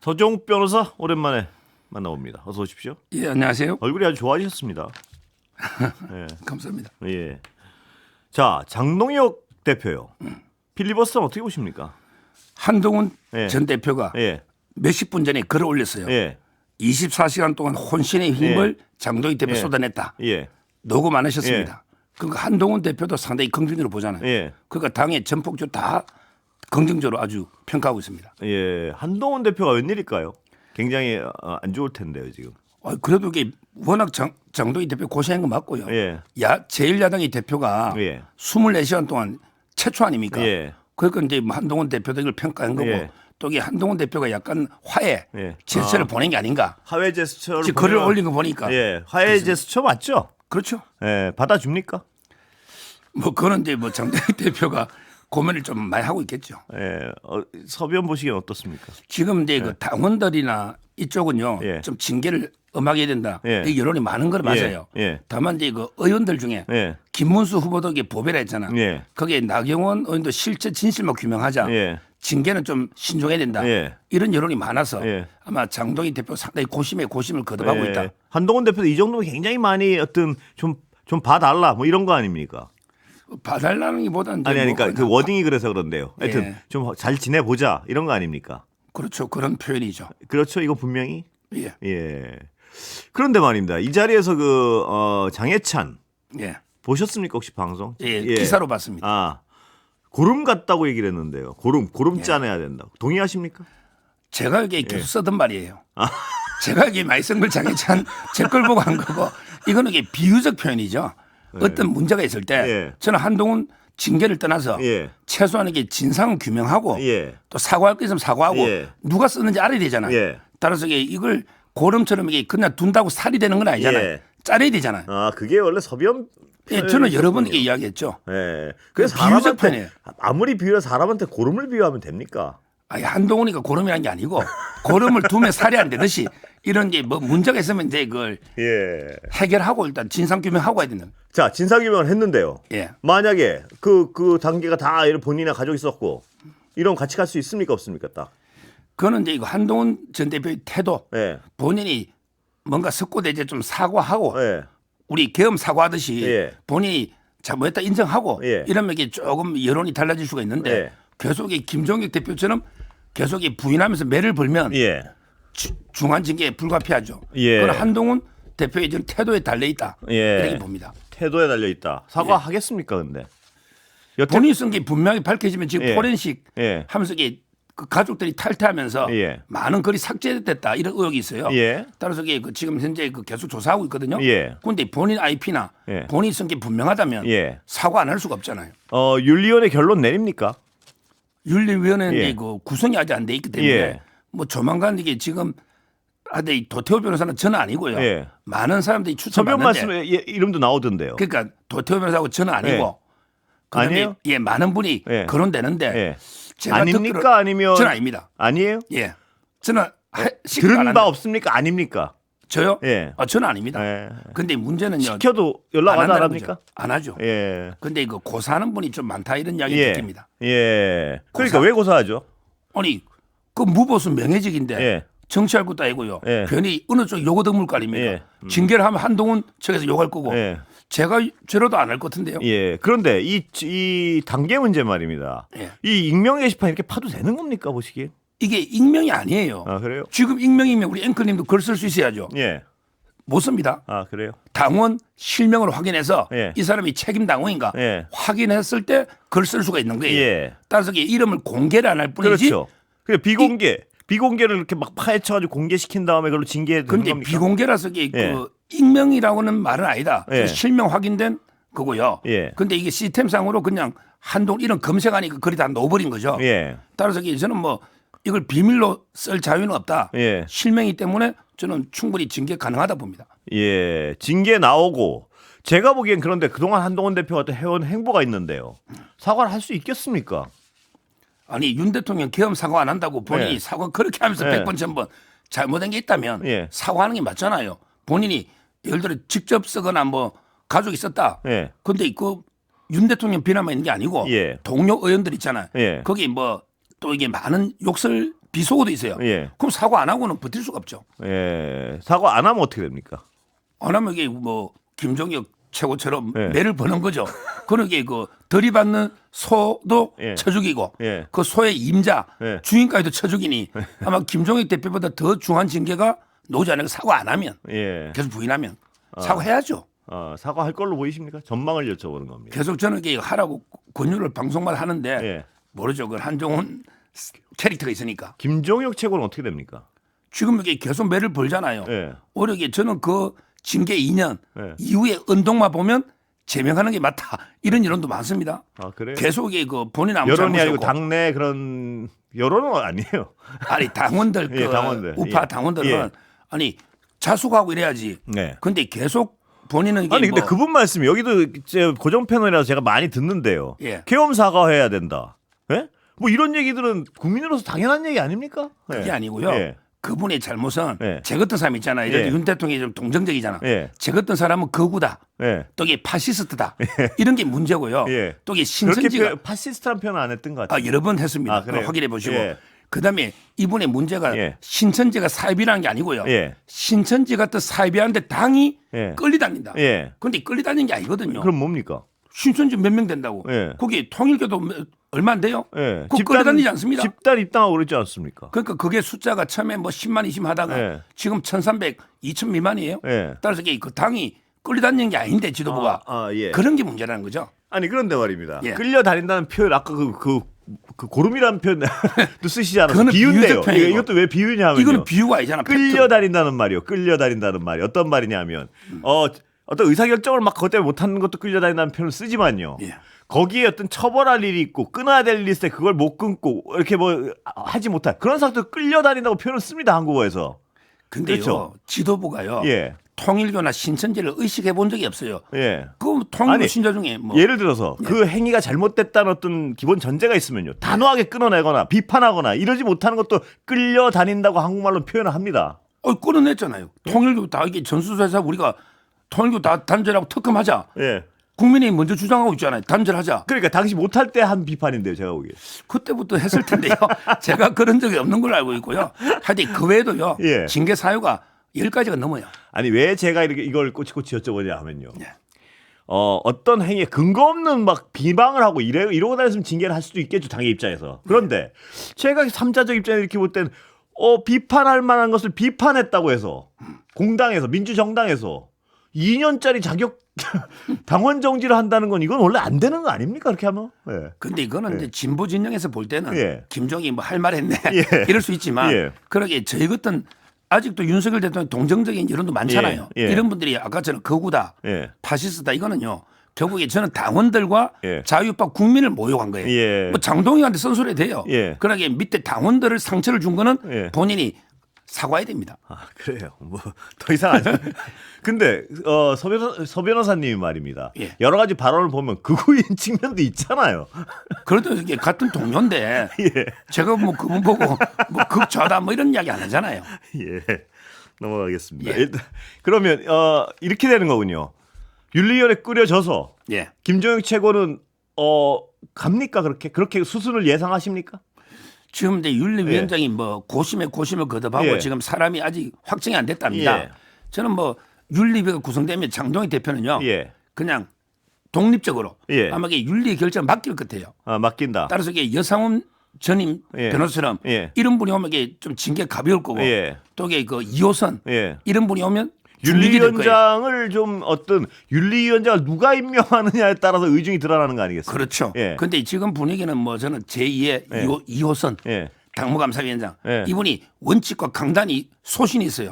서정욱 변호사 오랜만에 만나봅니다. 어서 오십시오. 예, 안녕하세요. 얼굴이 아주 좋아지셨습니다. 예. 감사합니다. 예. 자, 장동혁 대표요. 필리버스터는 어떻게 보십니까? 한동훈 예. 전 대표가 예. 몇십 분 전에 글을 올렸어요. 예. 24시간 동안 혼신의 힘을 장동혁 대표 예. 쏟아냈다. 예. 녹음 안 하셨습니다. 그러니까 한동훈 대표도 상당히 긍정적으로 보잖아요. 예. 그러니까 당의 전폭적으로 다 긍정적으로 아주 평가하고 있습니다. 예. 한동훈 대표가 웬일일까요? 굉장히 안 좋을 텐데요, 지금. 그래도 이게 워낙 장동혁 대표 고생한 거 맞고요. 예. 제1야당의 대표가 예. 24시간 동안 최초 아닙니까? 예. 그러니까 이제 뭐 한동훈 대표도 이걸 평가한 거고 예. 또 이게 한동훈 대표가 약간 화해 예. 제스처를 보낸 게 아닌가. 화해 제스처를 지금 글을 보면- 올린 거 보니까. 예. 화해 제스처 맞죠? 그렇죠. 예. 받아줍니까? 뭐 그거는 이제 뭐 장동혁 대표가 고민을 좀 많이 하고 있겠죠. 예. 서변 보시기엔 어떻습니까? 지금 이제 그 당원들이나 이쪽은요 예. 좀 징계를 엄하게 해야 된다. 예. 이 여론이 많은 건 맞아요. 예. 다만 이제 그 의원들 중에 예. 김문수 후보도 이게 보배라 했잖아. 예. 거기에 나경원 의원도 실제 진실만 규명하자. 예. 징계는 좀 신중해야 된다. 예. 이런 여론이 많아서 예. 아마 장동희 대표 상당히 고심에 고심을 거듭하고 예. 있다. 한동훈 대표도 이 정도면 굉장히 많이 어떤 좀 봐달라 뭐 이런 거 아닙니까? 봐달라는 게보다는 아니 그러니까 뭐 그 워딩이 그래서 그런데요. 하여튼 예. 좀 잘 지내보자 이런 거 아닙니까? 그렇죠. 그런 표현이죠. 그렇죠. 이거 분명히. 예. 예. 그런데 말입니다. 이 자리에서 장해찬 예. 보셨습니까 혹시 방송? 예. 기사로 봤습니다. 아 고름 같다고 얘기를 했는데요. 고름 예. 짜내야 된다고. 동의하십니까? 제가 이게 계속 쓰던 말이에요. 아. 제가 이게 많이 쓴 걸 장해찬 제 걸 보고 한 거고 이거는 이게 비유적 표현이죠. 어떤 문제가 있을 때 예. 저는 한동훈 징계를 떠나서 예. 최소한 이게 진상을 규명하고 예. 또 사과할 거 있으면 사과하고 예. 누가 쓰는지 알아야 되잖아요. 예. 따라서 이걸 고름처럼 이게 그냥 둔다고 살이 되는 건 아니잖아요. 예. 짜려야 되잖아요. 아 그게 원래 서변. 예, 저는 여러 번 이게 이야기했죠. 예. 그래서 비유적 사람한테 편이에요. 아무리 비유해 사람한테 고름을 비유하면 됩니까? 아니, 한동훈이가 고름이라는 게 아니고 고름을 두면 살이 안 되듯이 이런 게 뭐 문제가 있으면 이제 그걸 예. 해결하고 일단 진상 규명하고 해야 되는. 자 진상규명을 했는데요. 예. 만약에 그 단계가 다 이런 본인이나 가족이 있었고 이런 같이 갈 수 있습니까 없습니까 딱? 그거는 이제 이거 한동훈 전 대표의 태도 예. 본인이 뭔가 석고대죄 좀 사과하고 예. 우리 계엄 사과하듯이 예. 본인이 잘못했다 인정하고 예. 이러면 이게 조금 여론이 달라질 수가 있는데 예. 계속 이 김종혁 대표처럼 계속 이 부인하면서 매를 벌면 예. 중한 징계에 불가피하죠. 예. 그건 한동훈 대표의 지금 태도에 달려 있다. 예. 이렇게 봅니다. 태도에 달려 있다. 사과하겠습니까 근데? 여태 본인이 쓴 게 분명히 밝혀지면 지금 예. 포렌식 예. 하면서 이게 그 가족들이 탈퇴하면서 예. 많은 글이 삭제됐다 이런 의혹이 있어요. 예. 따라서 이게 지금 현재 계속 조사하고 있거든요. 예. 그런데 본인 IP나 예. 본인이 쓴 게 분명하다면 예. 사과 안 할 수가 없잖아요. 윤리위원회 결론 내립니까? 윤리위원회는 예. 그 구성이 아직 안 돼 있기 때문에 예. 뭐 조만간 이게 지금 이 도태호 변호사는 저는 아니고요. 예. 많은 사람들이 서변 추천받는데 말씀에 이름도 나오던데요. 그러니까 도태호 변호사하고 저는 아니고 예. 그다음에 아니에요? 예 많은 분이 예. 거론되는데 예. 제가 아닙니까? 듣기로- 아니면 저는 아닙니다. 아니에요? 예, 저는 시키도 안 들은 바 합니다. 없습니까? 아닙니까? 저요? 예. 저는 아닙니다. 예. 근데 문제는요. 시켜도 연락 안 한다는 합니까? 거죠. 안 하죠. 예. 근데 이거 고사하는 분이 좀 많다 이런 이야기 예. 듣습니다. 예. 그러니까 고사. 왜 고사하죠? 아니 그 무보수 명예직인데 예. 정치할 것도 아니고요. 예. 괜히 어느 쪽 요거 드물 거 아닙니까? 예. 징계를 하면 한동훈 측에서 욕할 거고 예. 제가 저러도 안 할 것 같은데요. 예. 그런데 이 단계 문제 말입니다. 예. 이 익명 게시판 이렇게 파도 되는 겁니까 보시기에? 이게 익명이 아니에요. 아 그래요? 지금 익명이면 우리 앵커님도 글 쓸 수 있어야죠. 예. 못 씁니다. 아 그래요? 당원 실명을 확인해서 예. 이 사람이 책임 당원인가 예. 확인했을 때 글 쓸 수가 있는 거예요. 예. 따라서 이게 이름을 공개를 안 할 뿐이지. 그렇죠. 그래 비공개를 이렇게 막 파헤쳐가지고 공개시킨 다음에 그걸로 징계해 되는 그런데 겁니까? 비공개라서 이게 예. 그 익명이라고는 말은 아니다. 예. 실명 확인된 거고요. 예. 근데 이게 시스템상으로 그냥 한동 이런 검색하니까 글이 다 넣어버린 거죠. 예. 따라서 이게 저는 뭐 이걸 비밀로 쓸 자유는 없다. 예. 실명이기 때문에 저는 충분히 징계 가능하다 봅니다. 예. 징계 나오고 제가 보기엔 그런데 그동안 한동훈 대표가 또 해온 행보가 있는데요. 사과를 할 수 있겠습니까? 아니 윤 대통령 계엄 사과 안 한다고 본인이 예. 사과 그렇게 하면서 예. 100번 1000번 잘못된 게 있다면 예. 사과하는 게 맞잖아요. 본인이 예를 들어 직접 쓰거나 뭐 가족이 썼다. 예. 근데 그 윤 대통령 비난만 있는 게 아니고 예. 동료 의원들 있잖아요. 예. 거기 뭐 또 이게 많은 욕설 비속어도 있어요. 예. 그럼 사과 안 하고는 버틸 수가 없죠. 예. 사과 안 하면 어떻게 됩니까? 안 하면 이게 뭐 김종혁 최고처럼 예. 매를 버는 거죠. 그런 게 그 들이받는 소도 예. 쳐 죽이고 예. 그 소의 임자 예. 주인까지도 쳐 죽이니 아마 김종혁 대표보다 더 중한 징계가 나오지 않을까. 사과 안 하면 예. 계속 부인하면 사과해야죠. 사과할 걸로 보이십니까? 전망을 여쭤보는 겁니다. 계속 저는 이게 하라고 권유를 방송마다 하는데 예. 모르죠. 그 한종훈 캐릭터가 있으니까 김종혁 최고는 어떻게 됩니까? 지금 이게 계속 매를 벌잖아요. 예. 오히려 이게 저는 그 징계 2년 예. 이후에 운동만 보면 제명하는 게 맞다. 이런 여론도 많습니다. 아, 그래요? 계속 이게 그 본인 아무 여론이 잘못이 아니고 없고 당내 그런 여론은 아니에요. 아니 당원들 그 예, 당원들. 우파 예. 당원들은 예. 아니 자숙하고 이래야지. 네. 근데 계속 본인은 이게 아니 근데 뭐 그분 말씀이 여기도 이제 고정 패널이라서 제가 많이 듣는데요. 예. 계엄 사과해야 된다. 예? 뭐 이런 얘기들은 국민으로서 당연한 얘기 아닙니까? 그게 예. 아니고요. 예. 그분의 잘못은 예. 제 같은 사람 있잖아요. 이럴 때 예. 윤 대통령이 좀 동정적이잖아. 예. 제 같은 사람은 거구다. 예. 또 이게 파시스트다. 이런 게 문제고요. 예. 또 이게 그렇게 신천지가 파시스트란 표현 안 했던 것 같아요. 여러 번 했습니다. 아, 그래요? 확인해 보시고. 예. 그다음에 이분의 문제가 예. 신천지가 사입이라는 게 아니고요. 예. 신천지 같은 사입이하는데 당이 예. 끌리다닌다. 예. 그런데 끌리다니는 게 아니거든요. 그럼 뭡니까? 신천지 몇 명 된다고. 예. 거기 통일교도 얼마 안 돼요. 예. 그거 끌려다니지 않습니다. 집단 입당하고 그랬지 않습니까? 그러니까 그게 숫자가 처음에 뭐 10만 20만 하다가 예. 지금 1,300, 2,000 미만이에요. 예. 따라서 이게 그 당이 끌려다니는 게 아닌데 지도부가 예. 그런 게 문제라는 거죠. 아니 그런데 말입니다. 예. 끌려다닌다는 표현 아까 그 고름이라는 표현도 쓰시지 그거는 않았어요. 비유인데요. 비유적 표현이고. 이것도 왜 비유냐면요. 이거는 비유가 아니잖아. 팩트. 끌려다닌다는 말이요. 끌려다닌다는 말이 어떤 말이냐면 어떤 의사결정을 막 그것 때문에 못하는 것도 끌려다닌다는 표현을 쓰지만요. 예. 거기에 어떤 처벌할 일이 있고 끊어야 될 일이 있을 때 그걸 못 끊고 이렇게 뭐 하지 못할 그런 사람들 끌려다닌다고 표현을 씁니다. 한국어에서. 근데요. 그렇죠. 지도부가요. 예. 통일교나 신천지를 의식해 본 적이 없어요. 예. 그 통일교 아니, 신자 중에 뭐 예를 들어서 그 행위가 잘못됐다는 어떤 기본 전제가 있으면요. 단호하게 끊어내거나 비판하거나 이러지 못하는 것도 끌려다닌다고 한국말로 표현을 합니다. 끌어냈잖아요. 통일교 다 이게 전수조사 우리가 통일교 다 단절하고 특검하자. 예. 국민이 먼저 주장하고 있잖아요. 단절하자. 그러니까 당시 못할 때 한 비판인데요. 제가 보기에. 그때부터 했을 텐데요. 제가 그런 적이 없는 걸로 알고 있고요. 하여튼 그 외에도요. 예. 징계 사유가 10가지가 넘어요. 아니 왜 제가 이렇게 이걸 꼬치꼬치 여쭤보냐 하면요. 예. 어떤 행위에 근거 없는 막 비방을 하고 이러고 다녔으면 징계를 할 수도 있겠죠. 당의 입장에서. 그런데 제가 삼자적 입장에 이렇게 볼 때는 비판할 만한 것을 비판했다고 해서 공당에서 민주정당에서 2년짜리 자격 당원 정지를 한다는 건 이건 원래 안 되는 거 아닙니까? 그렇게 하면. 예. 근데 이거는 이제 진보 진영에서 볼 때는 예. 김종이 뭐 할 말 했네. 예. 이럴 수 있지만 예. 그러게 저희 같은 아직도 윤석열 대통령 동정적인 여론도 많잖아요. 예. 예. 이런 분들이 아까처럼 거구다. 예. 파시스트다 이거는요. 결국에 저는 당원들과 예. 자유파 국민을 모욕한 거예요. 예. 뭐 장동희한테 쓴소리 돼요. 예. 그러게 밑에 당원들을 상처를 준 거는 예. 본인이 사과해야 됩니다. 아, 그래요. 뭐 더 이상 안. 근데 서 변호사님이 말입니다. 예. 여러 가지 발언을 보면 극우인 측면도 있잖아요. 그래도 이게 같은 동료인데 예. 제가 뭐 그분 보고 뭐 극좌다 뭐 이런 이야기 안 하잖아요. 예. 넘어가겠습니다. 예. 일단 그러면 이렇게 되는 거군요. 윤리위원회 꾸려져서 예. 김종혁 최고는 갑니까 그렇게 수순을 예상하십니까? 지금 이제 윤리위원장이 뭐 고심에 고심을 거듭하고 예. 지금 사람이 아직 확정이 안 됐답니다. 예. 저는 뭐 윤리위가 구성되면 장동희 대표는요. 예. 그냥 독립적으로 예. 아마 이게 윤리 결정 맡길 것 같아요. 맡긴다. 따라서 이게 여상훈 전임 예. 변호사처럼 예. 이런 분이 오면 이게 좀 징계 가벼울 거고 예. 또 이게 그 2호선 예. 이런 분이 오면 중립이 될 거예요. 윤리위원장을 좀 어떤 윤리위원장을 누가 임명하느냐에 따라서 의중이 드러나는 거 아니겠습니까? 그렇죠. 예. 그런데 지금 분위기는 뭐 저는 제2의 예. 2호선 예. 당무감사위원장 예. 이분이 원칙과 강단이 소신이 있어요.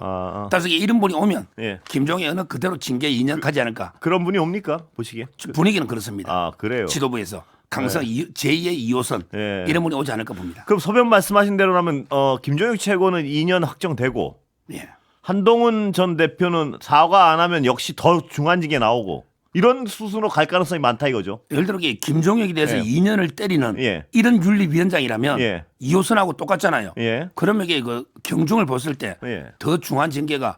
따라서 이런 분이 오면 예. 김종혁은 그대로 징계 2년 가지 않을까. 그런 분이 옵니까? 보시기에. 분위기는 그렇습니다. 아, 그래요. 지도부에서 강성 제2의 2호선 예. 이런 분이 오지 않을까 봅니다. 그럼 서변 말씀하신 대로라면 김종혁 최고는 2년 확정되고 예. 한동훈 전 대표는 사과 안 하면 역시 더 중한징계 나오고 이런 수순으로 갈 가능성이 많다 이거죠. 예를 들어 김종혁에 대해서 예. 2년을 때리는 예. 이런 윤리위원장이라면 예. 2호선하고 똑같잖아요. 예. 그러면 이게 그 경중을 봤을 때 더 예. 중한 징계가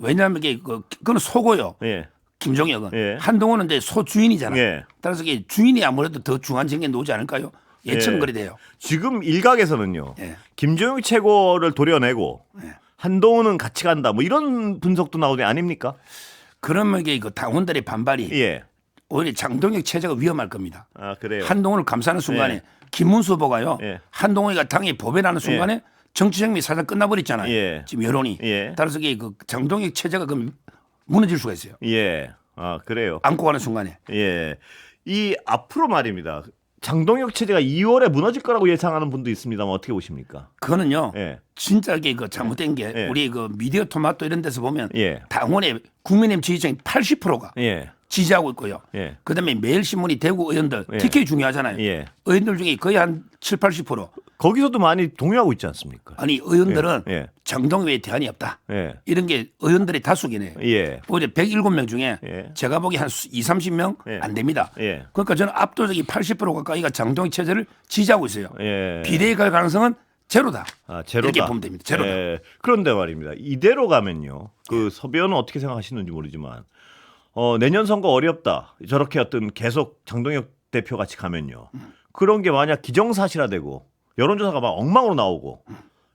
왜냐하면 이게 그건 소고요. 예. 김종혁은 예. 한동훈은 이제 소 주인이잖아요. 예. 따라서 이게 주인이 아무래도 더 중한 징계 놓지 않을까요? 예측은 그리 돼요. 지금 일각에서는요. 예. 김종혁 최고를 도려내고 예. 한동훈은 같이 간다. 뭐 이런 분석도 나오는 게 아닙니까? 그러면 이게 그 당원들의 반발이 예. 오히려 장동혁 체제가 위험할 겁니다. 아 그래요. 한동훈을 감싸는 순간에 예. 김문수 후보가요. 예. 한동훈이가 당에 보배라는 순간에 정치 생명이 사실 끝나버렸잖아요. 예. 지금 여론이. 예. 따라서 이게 그 장동혁 체제가 그럼 무너질 수가 있어요. 예. 아 그래요. 안고 가는 순간에. 예. 이 앞으로 말입니다. 장동혁 체제가 2월에 무너질 거라고 예상하는 분도 있습니다만 어떻게 보십니까? 그거는요. 예. 진짜 이게 그 잘못된 게 예. 우리 그 미디어 토마토 이런 데서 보면 예. 당원의 국민의힘 지지층이 80%가 예. 지지하고 있고요. 예. 그다음에 매일신문이 대구 의원들 예. TK 중요하잖아요. 예. 의원들 중에 거의 한 7, 80% 거기서도 많이 동의하고 있지 않습니까? 아니 의원들은 예. 장동혁에 대안이 없다. 예. 이런 게 의원들의 다수긴 해요. 예. 오히려 107명 중에 예. 제가 보기 한 20, 30명 예. 안 됩니다. 예. 그러니까 저는 압도적인 80% 가까이가 장동혁 체제를 지지하고 있어요. 예. 비대위 갈 가능성은 제로다. 아, 제로다. 이렇게 보면 됩니다. 제로다. 예. 그런데 말입니다. 이대로 가면요. 그 서변은 어떻게 생각하시는지 모르지만 내년 선거 어렵다. 저렇게 어떤 계속 장동혁 대표 같이 가면요. 그런 게 만약 기정사실화되고 여론조사가 막 엉망으로 나오고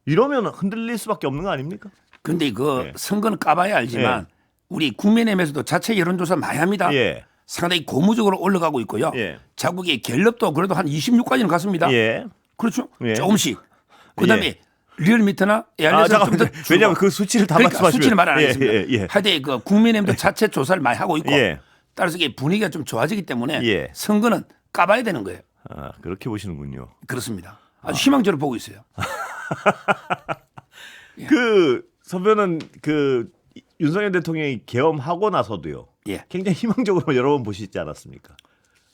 이러면 흔들릴 수밖에 없는 거 아닙니까? 근데 그 예. 선거는 까봐야 알지만 우리 국민의힘에서도 자체 여론조사 많이 합니다. 예. 상당히 고무적으로 올라가고 있고요. 예. 자국의 갤럽도 그래도 한 26까지는 갔습니다. 예. 그렇죠. 예. 조금씩. 그다음에 예. 리얼미터나 아, 에알에서 잠깐만. 좀더 왜냐하면 그 수치를 다 그러니까 말씀하시면 수치는 말 안 예, 하겠습니다. 예, 예. 하여튼 그 국민의힘도 자체 조사를 많이 하고 있고 예. 따라서 이게 분위기가 좀 좋아지기 때문에 예. 선거는 까봐야 되는 거예요. 아, 그렇게 보시는군요. 그렇습니다. 아주 희망적으로 보고 있어요. 그 서변은 그 윤석열 대통령이 계엄하고 나서도요. 예. 굉장히 희망적으로 여러 번 보시지 않았습니까?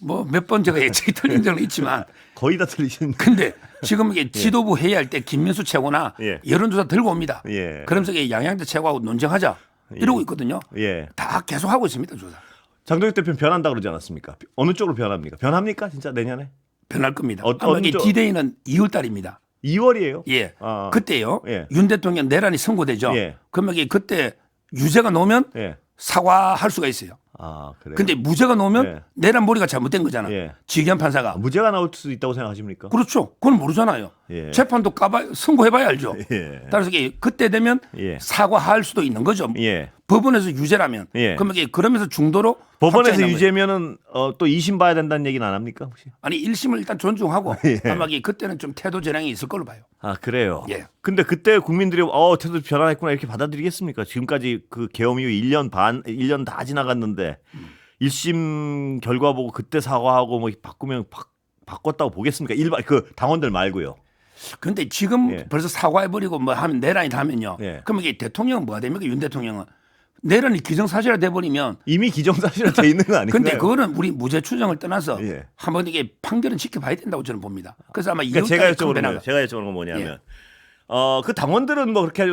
뭐 몇 번 제가 예측이 틀린 적은 있지만 거의 다 틀리신. 근데 지금 이게 지도부 회의할 때 김민수 최고나 예. 여론조사 들고 옵니다. 예. 그러면서 이게 양양대 최고하고 논쟁하자 이러고 있거든요. 예. 다 계속 하고 있습니다. 조사. 장동혁 대표는 변한다 그러지 않았습니까? 어느 쪽으로 변합니까? 변합니까? 진짜 내년에? 변할 겁니다. 어떤 아마 이게 쪽? 디데이는 2월 달입니다. 2월이에요? 예. 아. 그때요. 예. 윤 대통령 내란이 선고되죠. 예. 그러면 이게 그때 유죄가 나오면 예. 사과할 수가 있어요. 아, 그래요. 근데 무죄가 나오면 예. 내란 몰이가 잘못된 거잖아. 예. 지기현 판사가. 무죄가 나올 수도 있다고 생각하십니까? 그렇죠. 그건 모르잖아요. 예. 재판도 선고해봐야 알죠. 예. 따라서 이게 그때 되면 예. 사과할 수도 있는 거죠. 예. 법원에서 유죄라면. 예. 그러면 이게 그러면서 중도로 법원에서 확정이 난 거예요. 유죄면은 또 2심 봐야 된다는 얘기는 안 합니까 혹시? 아니 1심을 일단 존중하고 예. 아마 이게 그때는 좀 태도 전향이 있을 걸로 봐요. 아 그래요. 예. 근데 그때 국민들이 태도 변화했구나 이렇게 받아들이겠습니까? 지금까지 그 계엄 이후 1년 반, 1년 다 지나갔는데 1심 결과 보고 그때 사과하고 뭐 바꾸면 바꿨다고 보겠습니까? 일반 그 당원들 말고요. 근데 지금 예. 벌써 사과해버리고 뭐 하면 내란이 하면요. 예. 그러면 이게 대통령은 뭐가 됩니까? 윤 대통령은 내란이 기정사실화 돼버리면. 이미 기정사실화 돼 있는 거 아닌가요? 근데 그거는 우리 무죄 추정을 떠나서 예. 한번 이게 판결은 지켜봐야 된다고 저는 봅니다. 그래서 아마 그러니까 이후까지 제가 여쭤보는 건 뭐냐면 그 당원들은 뭐 그렇게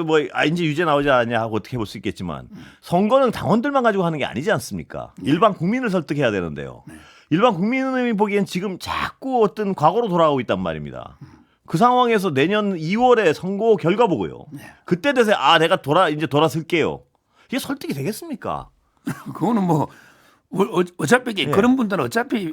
이제 유죄 나오지 않냐 하고 어떻게 볼 수 있겠지만 선거는 당원들만 가지고 하는 게 아니지 않습니까? 일반 국민을 설득해야 되는데요. 일반 국민이 보기엔 지금 자꾸 어떤 과거로 돌아가고 있단 말입니다. 그 상황에서 내년 2월에 선거 결과 보고요. 그때 돼서 내가 이제 돌아설게요. 이게 설득이 되겠습니까? 그거는 뭐 어차피 예. 그런 분들은 어차피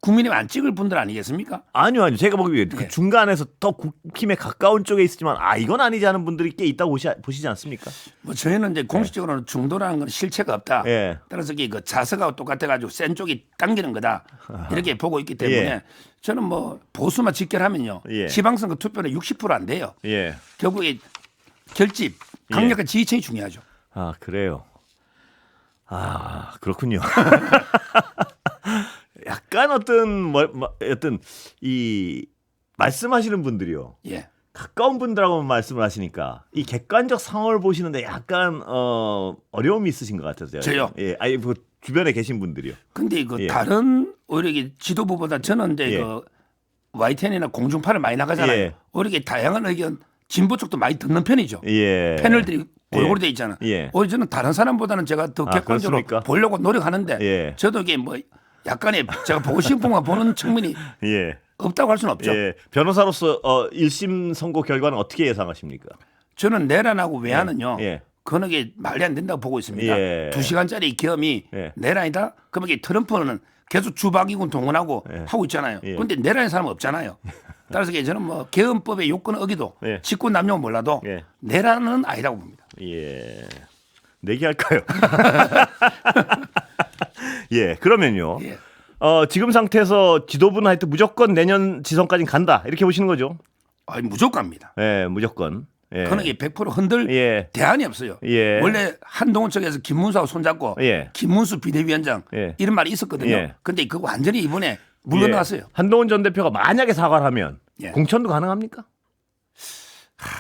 국민의힘 안 찍을 분들 아니겠습니까? 아니요. 제가 보기에 그 예. 중간에서 더 국힘에 가까운 쪽에 있지만 이건 아니지 하는 분들이 꽤 있다고 보시지 않습니까? 뭐 저희는 이제 공식적으로는 중도라는 건 실체가 없다. 예. 따라서 그 자세가 똑같아가지고 센 쪽이 당기는 거다. 이렇게 보고 있기 때문에 예. 저는 뭐 보수만 직결하면요. 예. 지방선거 투표는 60%안 돼요. 예. 결국에 결집, 강력한 지지층이 중요하죠. 아 그래요. 그렇군요. 약간 어떤 이 말씀하시는 분들이요. 예. 가까운 분들하고 말씀을 하시니까 이 객관적 상황을 보시는데 약간 어려움이 있으신 것 같아서요. 저요? 예, 아니 그 주변에 계신 분들이요. 근데 그 예. 다른 오히려 이게 지도부보다 저는 이제 예. 그 YTN이나 공중파를 많이 나가잖아요. 예. 오히려 이게 다양한 의견 진보 쪽도 많이 듣는 편이죠. 예. 패널들이 골고루 돼 있잖아. 예. 오히려 저는 다른 사람보다는 제가 더 객관적으로 그렇습니까? 보려고 노력하는데 예. 저도 이게 뭐 약간의 제가 보고 싶은 것만 보는 측면이 예. 없다고 할 수는 없죠. 예. 변호사로서 1심 선고 결과는 어떻게 예상하십니까? 저는 내란하고 외환은요. 예. 그건 이게 말이 안 된다고 보고 있습니다. 예. 2시간짜리 계엄이 예. 내란이다? 그럼 이게 트럼프는 계속 주박이군 동원하고 예. 하고 있잖아요. 예. 그런데 내란의 사람은 없잖아요. 따라서 저는 뭐 계엄법의 요건을 어기도 예. 직권 남용은 몰라도 예. 내란은 아니라고 봅니다. 예. 내기할까요? 예. 그러면요. 예. 지금 상태에서 지도부는 하여튼 무조건 내년 지선까지 간다. 이렇게 보시는 거죠? 아니, 무조건입니다. 예, 무조건. 예. 그건 이게 100% 흔들 예. 대안이 없어요. 예. 원래 한동훈 측에서 김문수하고 손잡고 예. 김문수 비대위원장 예. 이런 말이 있었거든요. 예. 근데 그거 완전히 이번에 물러났어요. 예. 한동훈 전 대표가 만약에 사과를 하면 예. 공천도 가능합니까?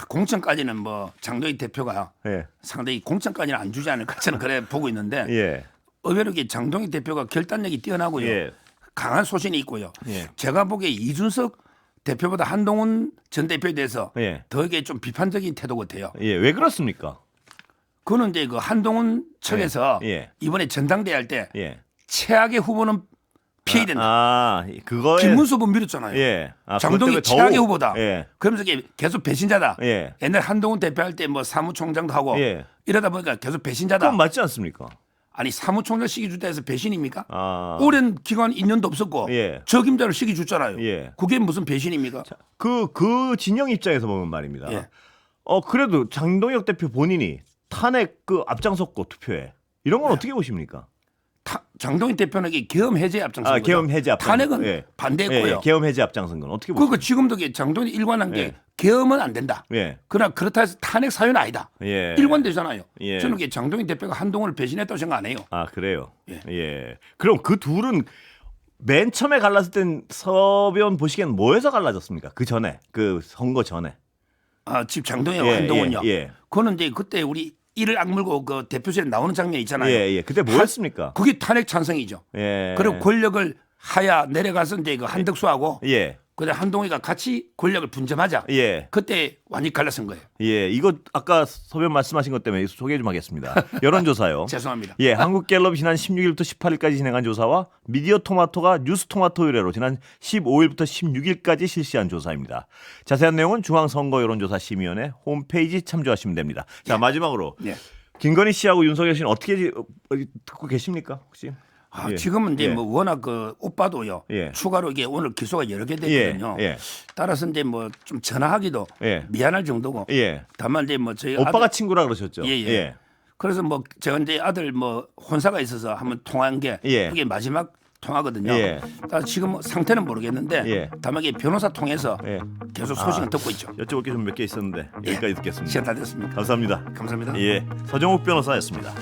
공천까지는 뭐 장도희 대표가 예. 상당히 공천까지는 안 주지 않을까 저는 그래 보고 있는데 예. 의외로 이게 장동희 대표가 결단력이 뛰어나고요. 예. 강한 소신이 있고요. 예. 제가 보기에 이준석 대표보다 한동훈 전 대표에 대해서 예. 더 이게 좀 비판적인 태도 같아요. 예. 왜 그렇습니까? 그거는 이제 그 한동훈 측에서 예. 이번에 전당대회 할 때 예. 최악의 후보는 피해야 된다. 그거에 김문수 후보 밀었잖아요. 예. 장동희 그것 때문에 최악의 더욱- 후보다. 예. 그러면서 이게 계속 배신자다. 예. 옛날 한동훈 대표 할 때 뭐 사무총장도 하고 예. 이러다 보니까 계속 배신자다. 그건 맞지 않습니까? 아니 사무총장 시기 주다 해서 배신입니까? 아. 오랜 기간 인연도 없었고 예. 적임자를 시기 줬잖아요. 예. 그게 무슨 배신입니까? 그 진영 입장에서 보면 말입니다. 예. 그래도 장동혁 대표 본인이 탄핵 앞장섰고 투표에 이런 건 네. 어떻게 보십니까? 장동희 대표는 이게 계엄 해제 앞장선 거죠. 계엄 해제 앞장. 탄핵은 예. 반대했고요. 예, 계엄 해제 앞장선 건 어떻게 그러니까 보십니까? 지금도 이게 장동희 일관한 게 예. 계엄은 안 된다. 예. 그러나 그렇다 해서 탄핵 사유는 아니다. 예. 일관되잖아요. 예. 저는 이게 장동희 대표가 한동훈을 배신했다고 생각 안 해요. 그래요. 예. 예. 그럼 그 둘은 맨 처음에 갈랐을 땐 서변 보시기에는 뭐에서 갈라졌습니까? 그 전에 그 선거 전에. 집 장동희와 예, 한동훈요. 예, 예. 그거는 이제 그때 우리 이를 악물고 그 대표실에 나오는 장면 있잖아요. 예. 그때 뭐였습니까? 그게 탄핵 찬성이죠. 예. 그리고 권력을 하야 내려가서 이제 그 한덕수하고 예. 그다음 한동희가 같이 권력을 분점하자. 예. 그때 완전히 갈라선 거예요. 예. 이거 아까 서변 말씀하신 것 때문에 소개 좀 하겠습니다. 여론조사요. 죄송합니다. 예, 한국갤럽 지난 16일부터 18일까지 진행한 조사와 미디어 토마토가 뉴스 토마토 의뢰로 지난 15일부터 16일까지 실시한 조사입니다. 자세한 내용은 중앙선거여론조사심의위원회 홈페이지 참조하시면 됩니다. 자, 마지막으로 네. 김건희 씨하고 윤석열 씨는 어떻게 듣고 계십니까? 혹시? 예. 지금은 이제 예. 뭐 워낙 그 오빠도요. 예. 추가로 이게 오늘 기소가 여러 개 됐거든요. 예. 따라서 이제 뭐 좀 전화하기도 예. 미안할 정도고. 예. 다만 이제 뭐 저희 오빠가 아들, 친구라 그러셨죠? 예. 그래서 뭐 제가 이제 아들 뭐 혼사가 있어서 한번 통화한 게 예. 그게 마지막 통화거든요. 예. 따라서 지금 뭐 상태는 모르겠는데 예. 다만 이게 변호사 통해서 예. 계속 소식은 듣고 있죠. 여쭤볼 게 좀 몇 개 있었는데 여기까지 듣겠습니다. 시간 다 됐습니다. 감사합니다. 감사합니다. 예, 서정욱 변호사였습니다.